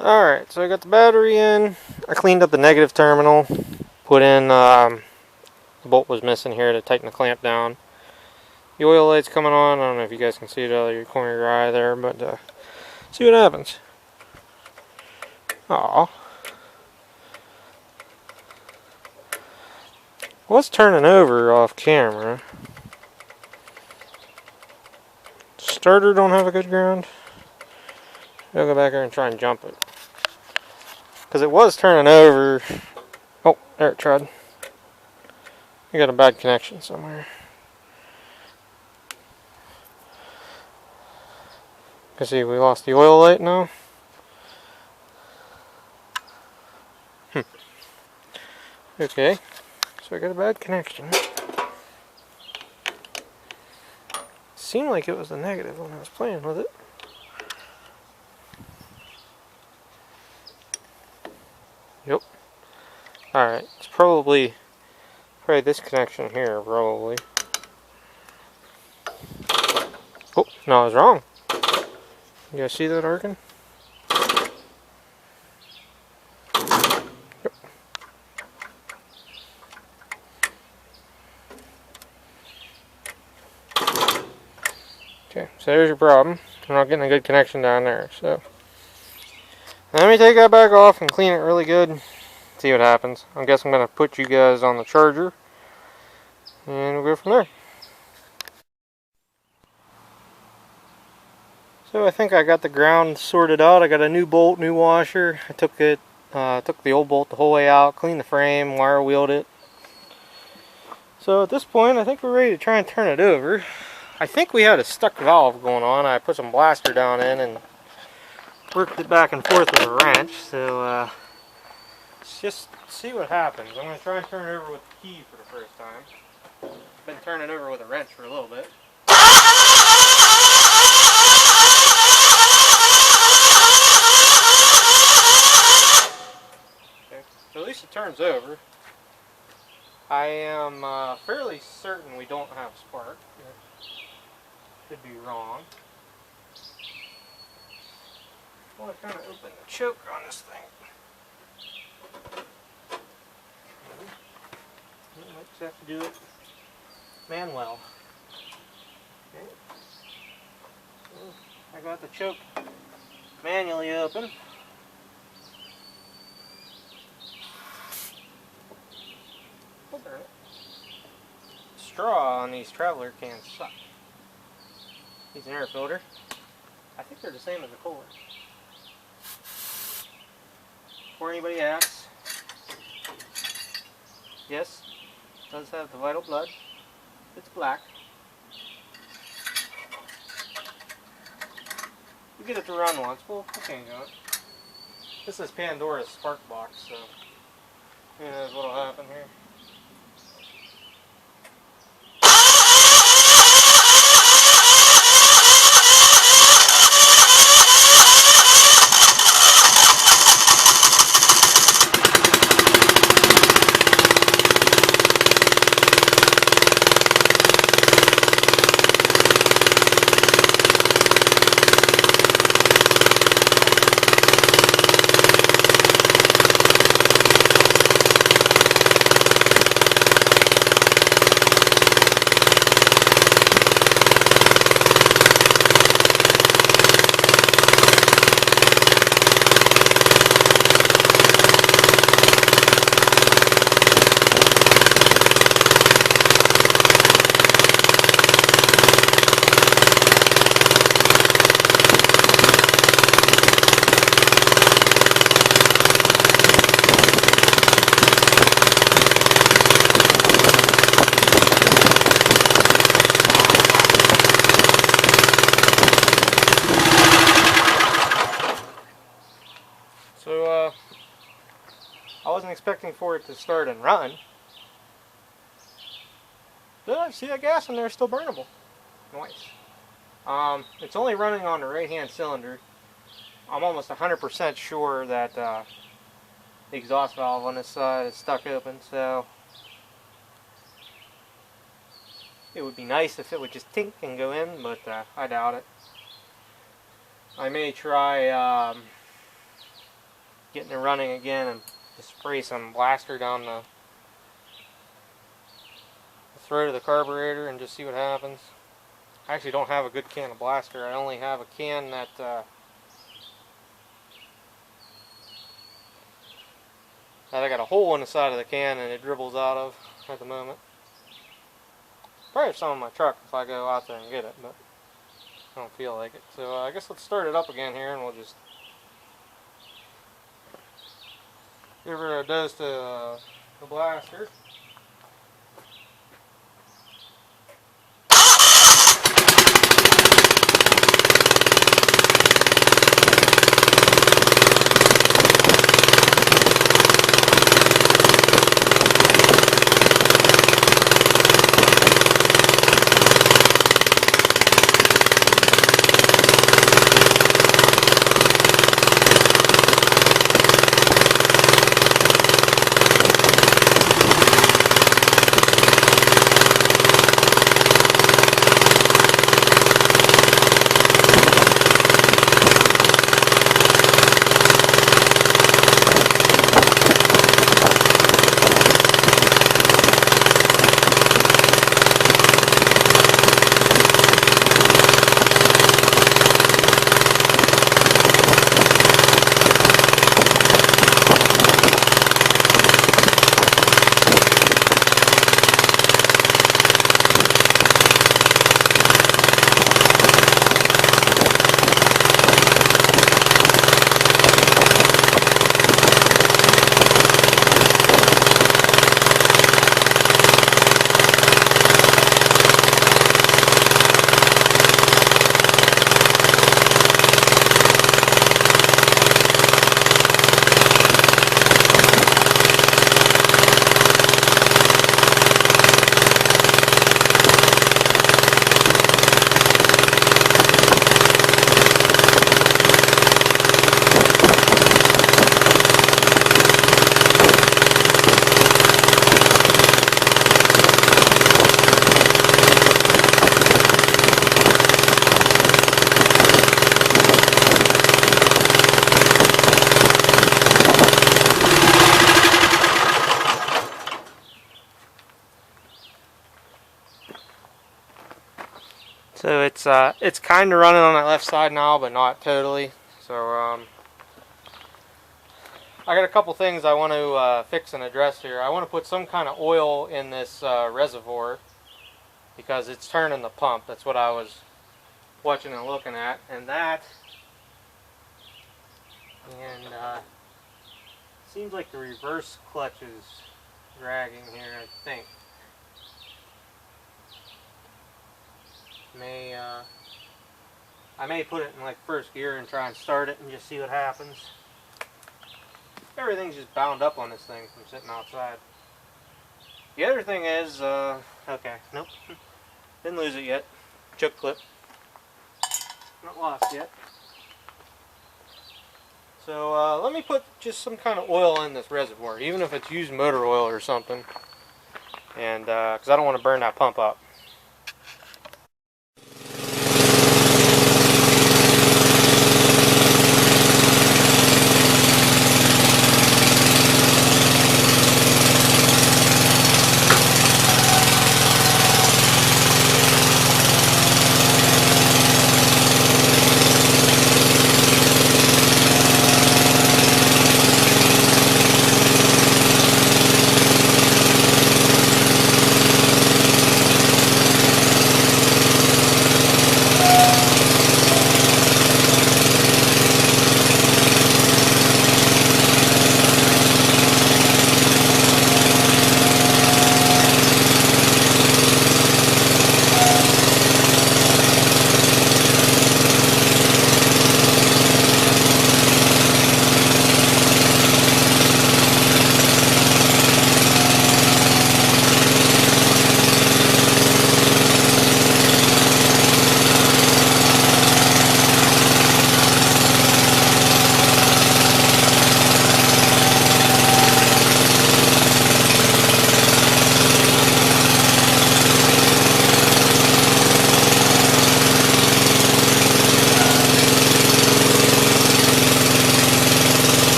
Alright, so I got the battery in. I cleaned up the negative terminal. Put in, the bolt was missing here to tighten the clamp down. The oil light's coming on. I don't know if you guys can see it out of your corner of your eye there, but see what happens. Aw. Was turning over off camera. Starter don't have a good ground. I'll go back there and try and jump it. Because it was turning over. Oh, there it tried. I got a bad connection somewhere. You can see we lost the oil light now. Okay, so I got a bad connection. Seemed like it was the negative when I was playing with it. Yep. Alright, it's probably this connection here, probably. Oh, no, I was wrong. You guys see that arcing? Yep. Okay, so there's your problem. I'm not getting a good connection down there, so let me take that back off and clean it really good. See what happens. I guess I'm going to put you guys on the charger and we'll go from there. So I think I got the ground sorted out. I got a new bolt, new washer. I took the old bolt the whole way out, cleaned the frame, wire wheeled it. So at this point I think we're ready to try and turn it over. I think we had a stuck valve going on. I put some blaster down in and worked it back and forth with a wrench. So let's just see what happens. I'm going to try and turn it over with the key for the first time. Been turning it over with a wrench for a little bit. Okay, so at least it turns over. I am fairly certain we don't have spark. Could be wrong. I want to kind of open the choke on this thing. Might just have to do it manual. Okay. So I got the choke manually open. Straw on these traveler cans suck. He's an air filter. I think they're the same as the Kohler. Before anybody asks, yes, it does have the vital blood. It's black. We get it to run once. Well, okay, go. This is Pandora's spark box, so who knows what'll happen here. So, I wasn't expecting for it to start and run. But I see that gas in there is still burnable. Nice. It's only running on the right-hand cylinder. I'm almost 100% sure that the exhaust valve on this side is stuck open, so it would be nice if it would just tink and go in, but I doubt it. I may try getting it running again and just spray some blaster down the throat of the carburetor and just see what happens. I actually don't have a good can of blaster. I only have a can that I got a hole in the side of the can and it dribbles out of at the moment. Probably have some in my truck if I go out there and get it, but I don't feel like it. So I guess let's start it up again here and we'll just give her a dose to the blaster. So it's kind of running on that left side now, but not totally. So I got a couple things I want to fix and address here. I want to put some kind of oil in this reservoir because it's turning the pump. That's what I was watching and looking at, and seems like the reverse clutch is dragging here, I think. I may put it in like first gear and try and start it and just see what happens. Everything's just bound up on this thing from sitting outside. The other thing is, okay, nope, didn't lose it yet. Choke clip, not lost yet. So let me put just some kind of oil in this reservoir, even if it's used motor oil or something, and because I don't want to burn that pump up.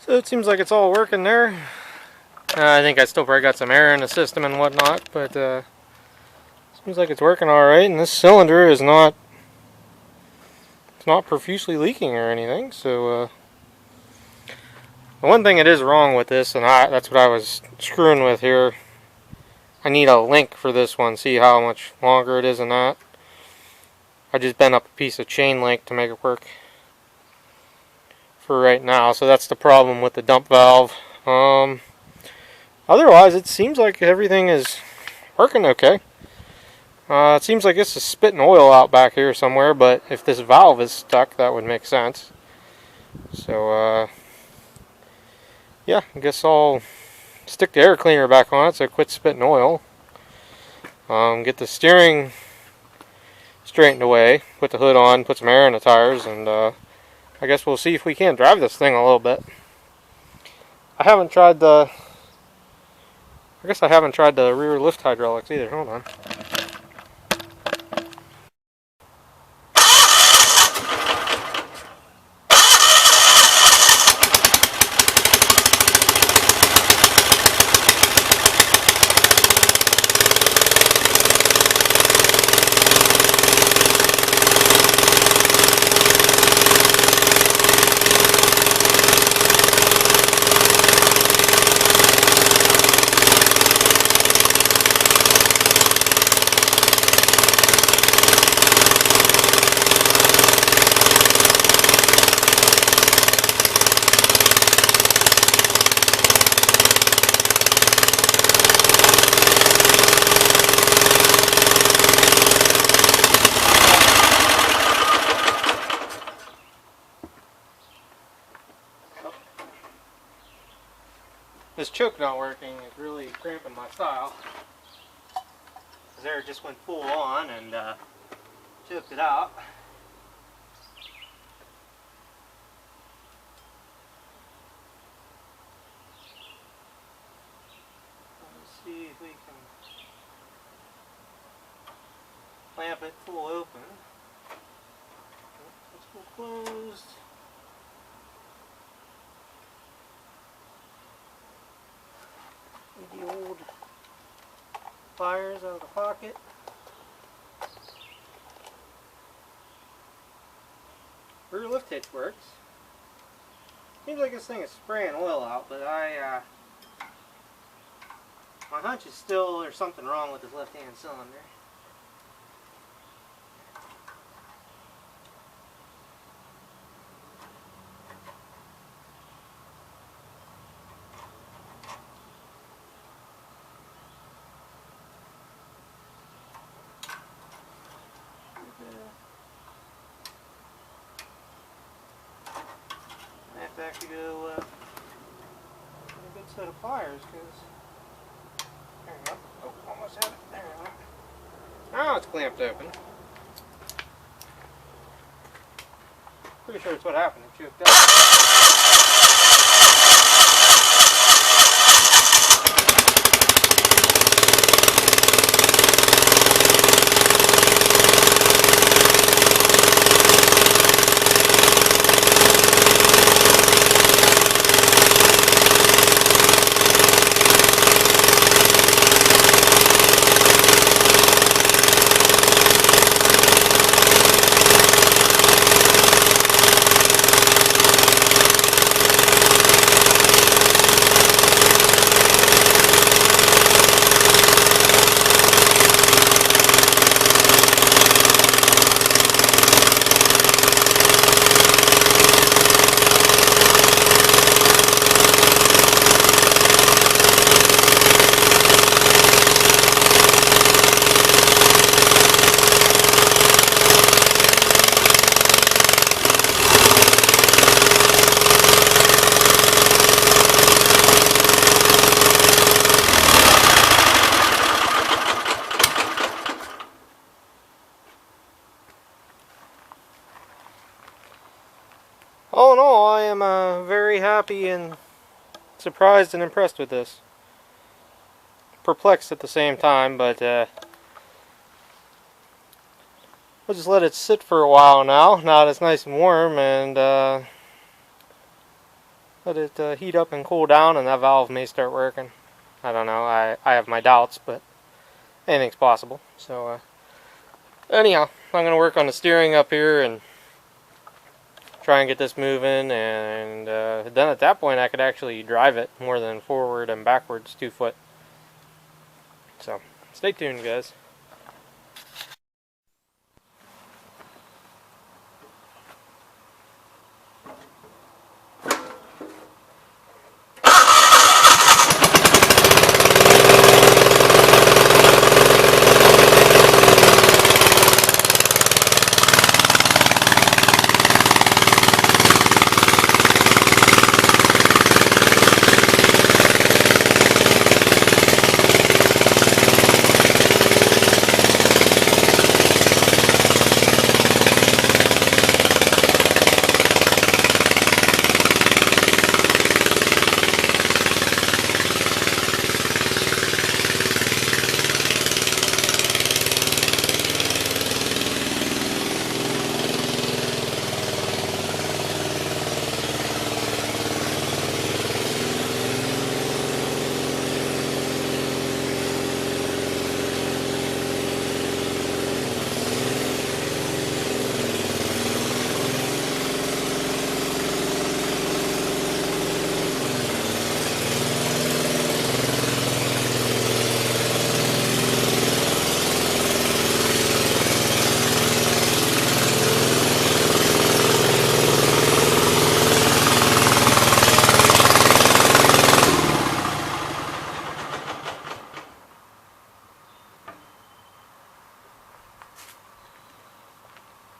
So it seems like it's all working there. I think I still probably got some air in the system and whatnot, but seems like it's working alright, and this cylinder is not profusely leaking or anything. So the one thing that is wrong with this, and that's what I was screwing with here, I need a link for this one, see how much longer it is than that. I just bent up a piece of chain link to make it work for right now, so that's the problem with the dump valve. Otherwise, it seems like everything is working okay. It seems like this is spitting oil out back here somewhere, but if this valve is stuck, that would make sense. So, yeah, I guess I'll stick the air cleaner back on it so it quits spitting oil. Get the steering straightened away, put the hood on, put some air in the tires, and I guess we'll see if we can drive this thing a little bit. I haven't tried the rear lift hydraulics either. Hold on. This choke not working is really cramping my style. This air just went full on and choked it out. Let's see if we can clamp it full open. It's full closed. The old pliers out of the pocket. Rear lift hitch works. Seems like this thing is spraying oil out, but my hunch is still there's something wrong with this left-hand cylinder. I have to actually go get a good set of pliers because there we go. Oh, almost had it. There we go. Now it's clamped open. Pretty sure it's what happened. It choked up. All in all, I am very happy and surprised and impressed with this. Perplexed at the same time, but we'll just let it sit for a while now that it's nice and warm, and let it heat up and cool down, and that valve may start working. I don't know. I have my doubts, but anything's possible. So anyhow, I'm going to work on the steering up here and try and get this moving, and then at that point I could actually drive it more than forward and backwards 2 foot. So stay tuned, guys.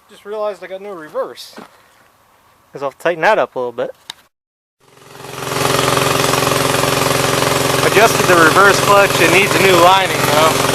Just realized I got no reverse. Because I'll tighten that up a little bit. Adjusted the reverse clutch. It needs a new lining though.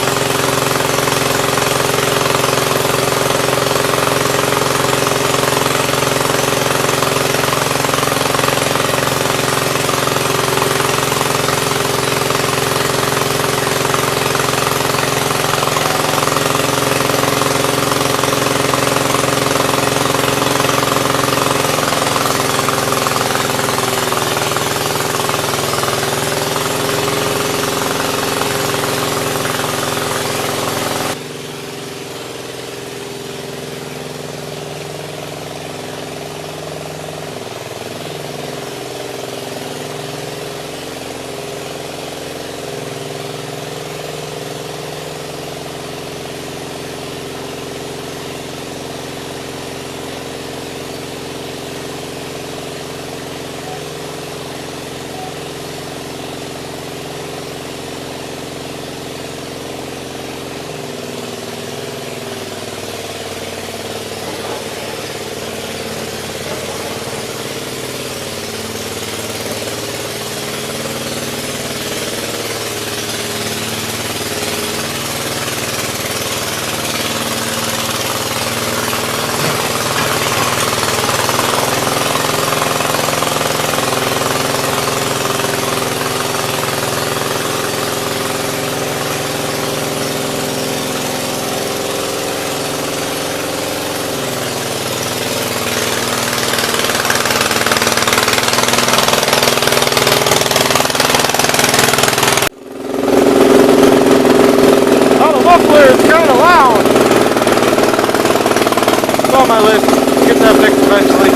On my list, get that fixed eventually,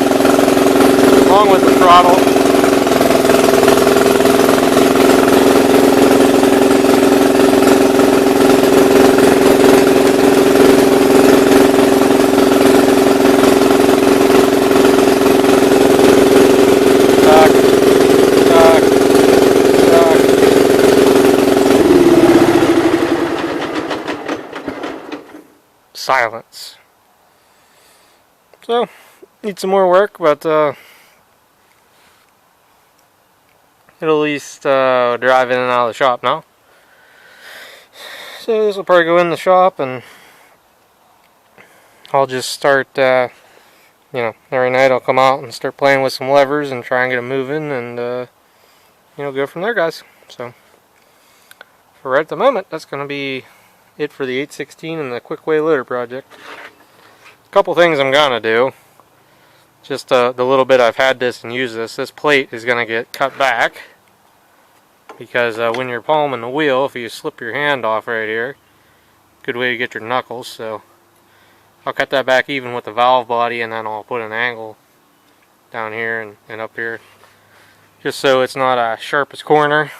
along with the throttle. Silence. So, need some more work, but it'll at least drive in and out of the shop now. So this will probably go in the shop, and I'll just start, you know, every night I'll come out and start playing with some levers and try and get them moving, and you know, go from there, guys. So, for right at the moment, that's going to be it for the 816 and the Quickway Loader project. A couple things I'm gonna do. just the little bit I've had this and used this plate is going to get cut back. Because when you're palming the wheel, if you slip your hand off right here, good way to get your knuckles. So I'll cut that back even with the valve body, and then I'll put an angle down here and up here, just so it's not a sharpest corner.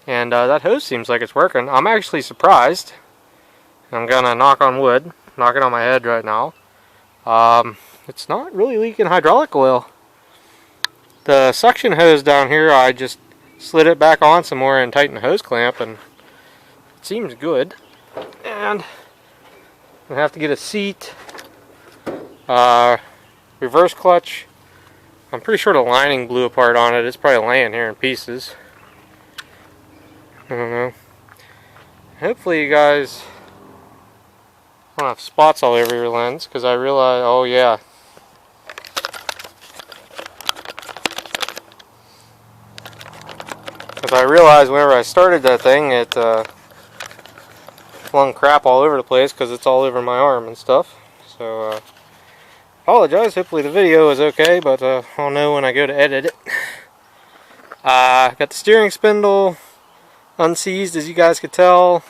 And that hose seems like it's working. I'm actually surprised. I'm gonna knock on wood, knock it on my head right now. It's not really leaking hydraulic oil. The suction hose down here, I just slid it back on some more and tightened the hose clamp, and it seems good. And I'm gonna have to get a seat, reverse clutch. I'm pretty sure the lining blew apart on it. It's probably laying here in pieces. I don't know. Hopefully you guys don't have spots all over your lens, because I realize, oh yeah. Because I realized whenever I started that thing, it flung crap all over the place because it's all over my arm and stuff. So, apologize. Hopefully the video is okay, but I'll know when I go to edit it. Got the steering spindle unseized, as you guys could tell,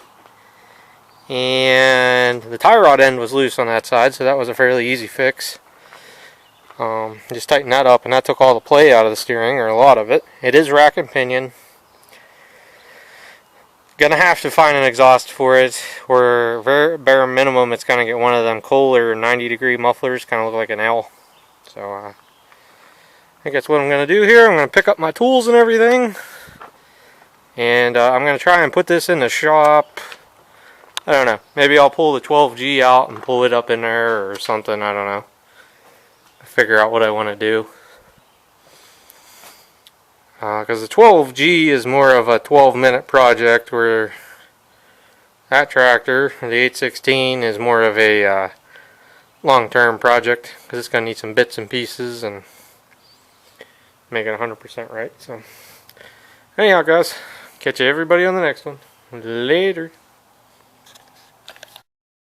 and the tie rod end was loose on that side, so that was a fairly easy fix. Just tighten that up, and that took all the play out of the steering, or a lot of it. It is rack and pinion. Gonna have to find an exhaust for it, or very bare minimum it's gonna get one of them Kohler 90-degree mufflers, kind of look like an L. So I think that's what I'm gonna do here. I'm gonna pick up my tools and everything, and I'm gonna try and put this in the shop. I don't know, maybe I'll pull the 12G out and pull it up in there or something. I don't know, figure out what I want to do. Because the 12G is more of a 12-minute project, where that tractor, the 816, is more of a long-term project, because it's going to need some bits and pieces and make it 100% right. So anyhow guys, catch you everybody on the next one. Later.